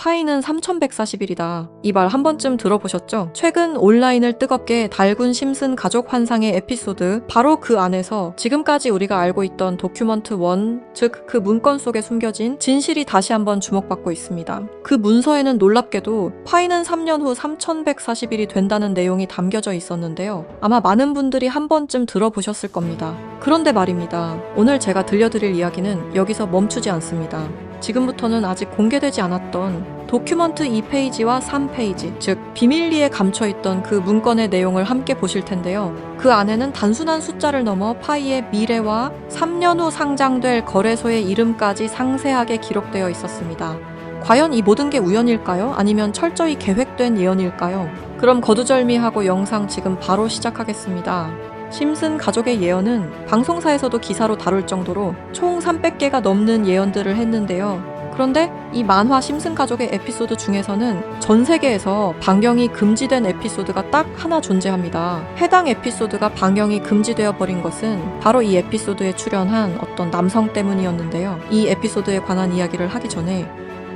파이는 3140일이다. 이 말 한 번쯤 들어보셨죠? 최근 온라인을 뜨겁게 달군 심슨 가족 환상의 에피소드, 바로 그 안에서 지금까지 우리가 알고 있던 도큐먼트 1, 즉 그 문건 속에 숨겨진 진실이 다시 한번 주목받고 있습니다. 그 문서에는 놀랍게도 파이는 3년 후 3140일이 된다는 내용이 담겨져 있었는데요. 아마 많은 분들이 한 번쯤 들어보셨을 겁니다. 그런데 말입니다. 오늘 제가 들려드릴 이야기는 여기서 멈추지 않습니다. 지금부터는 아직 공개되지 않았던 도큐먼트 2페이지와 3페이지, 즉 비밀리에 감춰있던 그 문건의 내용을 함께 보실 텐데요. 그 안에는 단순한 숫자를 넘어 파이의 미래와 3년 후 상장될 거래소의 이름까지 상세하게 기록되어 있었습니다. 과연 이 모든 게 우연일까요? 아니면 철저히 계획된 예언일까요? 그럼 거두절미하고 영상 지금 바로 시작하겠습니다. 심슨 가족의 예언은 방송사에서도 기사로 다룰 정도로 총 300개가 넘는 예언들을 했는데요. 그런데 이 만화 심슨 가족의 에피소드 중에서는 전 세계에서 방영이 금지된 에피소드가 딱 하나 존재합니다. 해당 에피소드가 방영이 금지되어 버린 것은 바로 이 에피소드에 출연한 어떤 남성 때문이었는데요. 이 에피소드에 관한 이야기를 하기 전에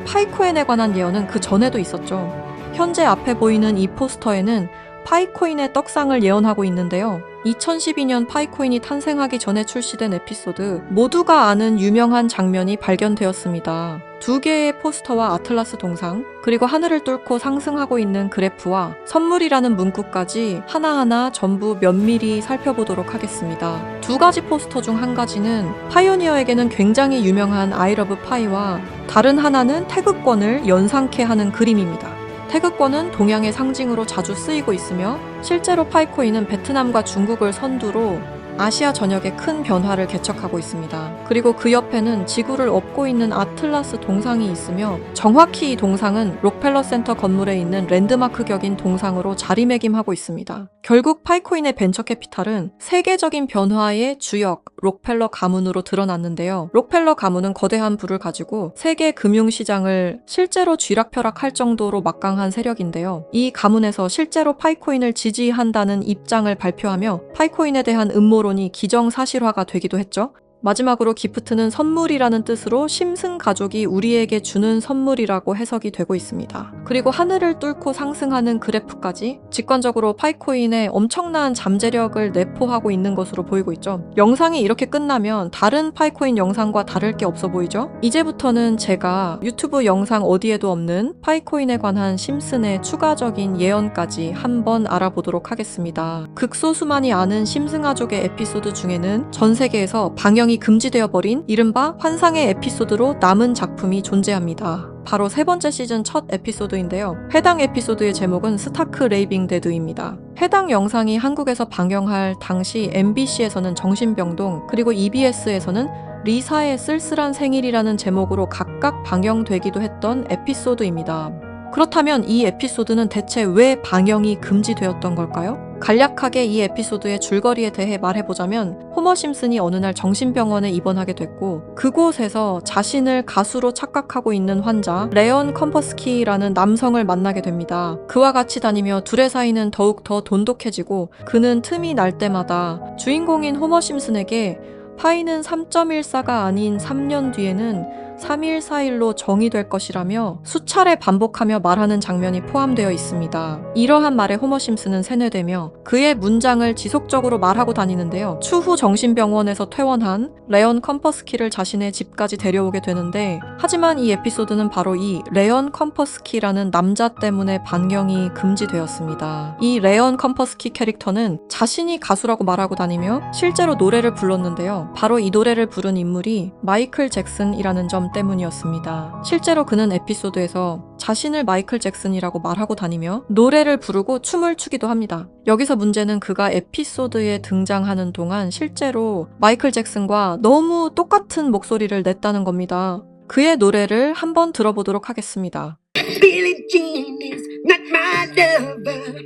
파이코인에 관한 예언은 그 전에도 있었죠. 현재 앞에 보이는 이 포스터에는 파이코인의 떡상을 예언하고 있는데요. 2012년 파이코인이 탄생하기 전에 출시된 에피소드, 모두가 아는 유명한 장면이 발견되었습니다. 2개의 포스터와 아틀라스 동상, 그리고 하늘을 뚫고 상승하고 있는 그래프와 선물이라는 문구까지 하나하나 전부 면밀히 살펴보도록 하겠습니다. 2가지 포스터 중 한 가지는 파이오니어에게는 굉장히 유명한 I love 파이와 다른 하나는 태극권을 연상케 하는 그림입니다. 태극권은 동양의 상징으로 자주 쓰이고 있으며 실제로 파이코인은 베트남과 중국을 선두로 아시아 전역에 큰 변화를 개척하고 있습니다. 그리고 그 옆에는 지구를 업고 있는 아틀라스 동상이 있으며 정확히 이 동상은 록펠러 센터 건물에 있는 랜드마크 격인 동상으로 자리매김하고 있습니다. 결국 파이코인의 벤처 캐피탈은 세계적인 변화의 주역 록펠러 가문으로 드러났는데요. 록펠러 가문은 거대한 부를 가지고 세계 금융시장을 실제로 쥐락펴락할 정도로 막강한 세력인데요. 이 가문에서 실제로 파이코인을 지지한다는 입장을 발표하며 파이코인에 대한 음모론이 기정사실화가 되기도 했죠. 마지막으로 기프트는 선물이라는 뜻으로 심슨 가족이 우리에게 주는 선물이라고 해석이 되고 있습니다. 그리고 하늘을 뚫고 상승하는 그래프까지 직관적으로 파이코인의 엄청난 잠재력을 내포하고 있는 것으로 보이고 있죠. 영상이 이렇게 끝나면 다른 파이코인 영상과 다를 게 없어 보이죠? 이제부터는 제가 유튜브 영상 어디에도 없는 파이코인에 관한 심슨의 추가적인 예언까지 한번 알아보도록 하겠습니다. 극소수만이 아는 심슨 가족의 에피소드 중에는 전 세계에서 방영이 금지되어 버린 이른바 환상의 에피소드로 남은 작품이 존재합니다. 바로 3번째 시즌 첫 에피소드인데요. 해당 에피소드의 제목은 스타크 레이빙 데드입니다. 해당 영상이 한국에서 방영할 당시 MBC에서는 정신병동, 그리고 EBS에서는 리사의 쓸쓸한 생일이라는 제목으로 각각 방영되기도 했던 에피소드입니다. 그렇다면 이 에피소드는 대체 왜 방영이 금지되었던 걸까요? 간략하게 이 에피소드의 줄거리에 대해 말해보자면 호머 심슨이 어느 날 정신병원에 입원하게 됐고 그곳에서 자신을 가수로 착각하고 있는 환자 레온 컴퍼스키라는 남성을 만나게 됩니다. 그와 같이 다니며 둘의 사이는 더욱 더 돈독해지고 그는 틈이 날 때마다 주인공인 호머 심슨에게 파이는 3.14가 아닌 3년 뒤에는 3.14일로 정의될 것이라며 수차례 반복하며 말하는 장면이 포함되어 있습니다. 이러한 말에 호머 심슨은 세뇌되며 그의 문장을 지속적으로 말하고 다니는데요. 추후 정신병원에서 퇴원한 레온 컴퍼스키를 자신의 집까지 데려오게 되는데 하지만 이 에피소드는 바로 이 레온 컴퍼스키라는 남자 때문에 방영이 금지되었습니다. 이 레온 컴퍼스키 캐릭터는 자신이 가수라고 말하고 다니며 실제로 노래를 불렀는데요. 바로 이 노래를 부른 인물이 마이클 잭슨이라는 점 때문이었습니다. 실제로 그는 에피소드에서 자신을 마이클 잭슨이라고 말하고 다니며 노래를 부르고 춤을 추기도 합니다. 여기서 문제는 그가 에피소드에 등장하는 동안 실제로 마이클 잭슨과 너무 똑같은 목소리를 냈다는 겁니다. 그의 노래를 한번 들어보도록 하겠습니다. Billie Jean is not my lover.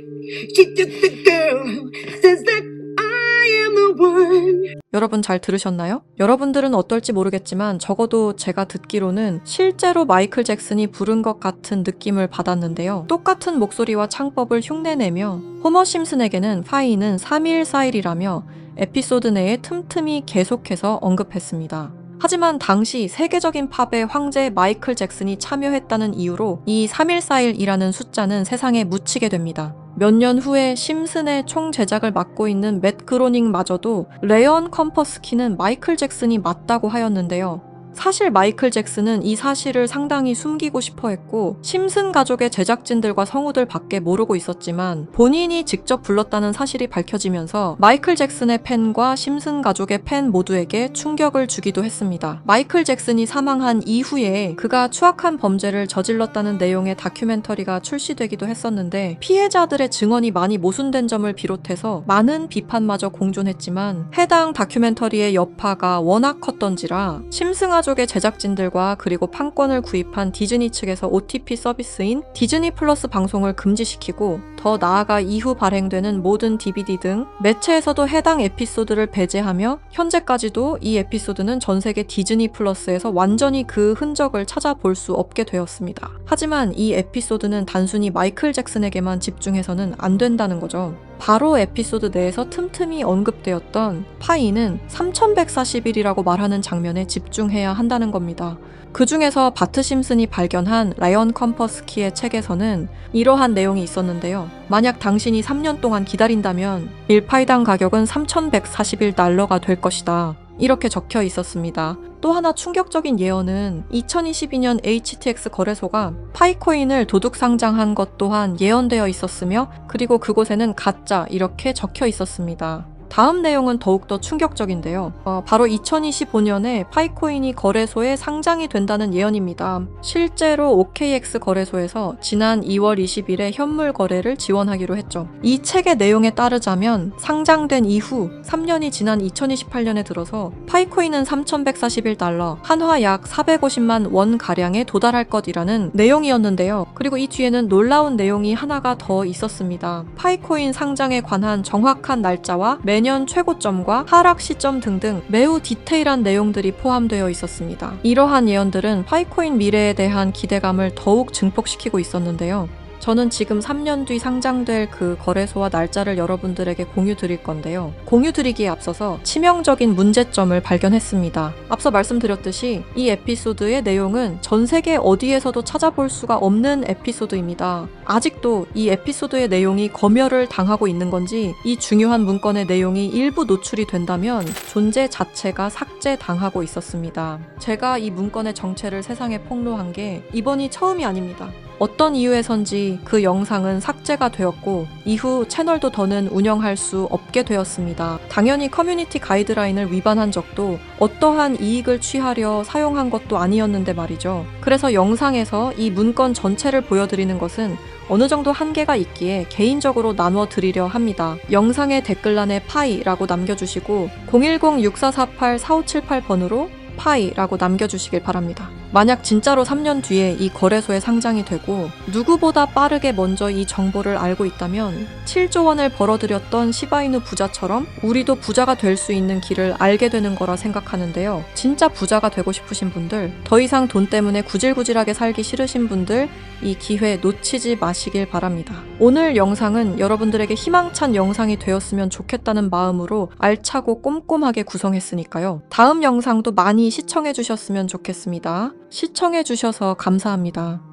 She took the girl who says that I am the one. 여러분 잘 들으셨나요? 여러분들은 어떨지 모르겠지만 적어도 제가 듣기로는 실제로 마이클 잭슨이 부른 것 같은 느낌을 받았는데요. 똑같은 목소리와 창법을 흉내내며 호머 심슨에게는 파이는 3.14일이라며 에피소드 내에 틈틈이 계속해서 언급했습니다. 하지만 당시 세계적인 팝의 황제 마이클 잭슨이 참여했다는 이유로 이 3.141이라는 숫자는 세상에 묻히게 됩니다. 몇 년 후에 심슨의 총 제작을 맡고 있는 맷 그로닝마저도 레언 컴퍼스키는 마이클 잭슨이 맞다고 하였는데요. 사실 마이클 잭슨은 이 사실을 상당히 숨기고 싶어 했고 심슨 가족의 제작진들과 성우들 밖에 모르고 있었지만 본인이 직접 불렀다는 사실이 밝혀지면서 마이클 잭슨의 팬과 심슨 가족의 팬 모두에게 충격을 주기도 했습니다. 마이클 잭슨이 사망한 이후에 그가 추악한 범죄를 저질렀다는 내용의 다큐멘터리가 출시되기도 했었는데 피해자들의 증언이 많이 모순된 점을 비롯해서 많은 비판마저 공존했지만 해당 다큐멘터리의 여파가 워낙 컸던지라 심슨 가족의 제작진들과 그리고 판권을 구입한 디즈니 측에서 OTP 서비스인 디즈니 플러스 방송을 금지시키고 더 나아가 이후 발행되는 모든 DVD 등 매체에서도 해당 에피소드를 배제하며 현재까지도 이 에피소드는 전 세계 디즈니 플러스에서 완전히 그 흔적을 찾아볼 수 없게 되었습니다. 하지만 이 에피소드는 단순히 마이클 잭슨에게만 집중해서는 안 된다는 거죠. 바로 에피소드 내에서 틈틈이 언급되었던 파이는 3141이라고 말하는 장면에 집중해야 한다는 겁니다. 그 중에서 바트 심슨이 발견한 라이언 컴퍼스키의 책에서는 이러한 내용이 있었는데요. 만약 당신이 3년 동안 기다린다면 1파이당 가격은 3141달러가 될 것이다. 이렇게 적혀 있었습니다. 또 하나 충격적인 예언은 2022년 HTX 거래소가 파이코인을 도둑 상장한 것 또한 예언되어 있었으며 그리고 그곳에는 가짜 이렇게 적혀 있었습니다. 다음 내용은 더욱더 충격적인데요. 바로 2025년에 파이코인이 거래소에 상장이 된다는 예언입니다. 실제로 OKX 거래소에서 지난 2월 20일에 현물 거래를 지원하기로 했죠. 이 책의 내용에 따르자면 상장된 이후 3년이 지난 2028년에 들어서 파이코인은 3141달러, 한화 약 450만 원 가량에 도달할 것이라는 내용이었는데요. 그리고 이 뒤에는 놀라운 내용이 하나가 더 있었습니다. 파이코인 상장에 관한 정확한 날짜와 매년 최고점과 하락 시점 등등 매우 디테일한 내용들이 포함되어 있었습니다. 이러한 예언들은 파이코인 미래에 대한 기대감을 더욱 증폭시키고 있었는데요. 저는 지금 3년 뒤 상장될 그 거래소와 날짜를 여러분들에게 공유 드릴 건데요. 공유 드리기에 앞서서 치명적인 문제점을 발견했습니다. 앞서 말씀드렸듯이 이 에피소드의 내용은 전 세계 어디에서도 찾아볼 수가 없는 에피소드입니다. 아직도 이 에피소드의 내용이 검열을 당하고 있는 건지 이 중요한 문건의 내용이 일부 노출이 된다면 존재 자체가 삭제당하고 있었습니다. 제가 이 문건의 정체를 세상에 폭로한 게 이번이 처음이 아닙니다. 어떤 이유에선지 그 영상은 삭제가 되었고 이후 채널도 더는 운영할 수 없게 되었습니다. 당연히 커뮤니티 가이드라인을 위반한 적도 어떠한 이익을 취하려 사용한 것도 아니었는데 말이죠. 그래서 영상에서 이 문건 전체를 보여드리는 것은 어느 정도 한계가 있기에 개인적으로 나눠 드리려 합니다. 영상의 댓글란에 파이라고 남겨주시고 010-6448-4578번으로 파이라고 남겨주시길 바랍니다. 만약 진짜로 3년 뒤에 이 거래소에 상장이 되고 누구보다 빠르게 먼저 이 정보를 알고 있다면 7조 원을 벌어들였던 시바이누 부자처럼 우리도 부자가 될 수 있는 길을 알게 되는 거라 생각하는데요. 진짜 부자가 되고 싶으신 분들, 더 이상 돈 때문에 구질구질하게 살기 싫으신 분들 이 기회 놓치지 마시길 바랍니다. 오늘 영상은 여러분들에게 희망찬 영상이 되었으면 좋겠다는 마음으로 알차고 꼼꼼하게 구성했으니까요. 다음 영상도 많이 시청해 주셨으면 좋겠습니다. 시청해 주셔서 감사합니다.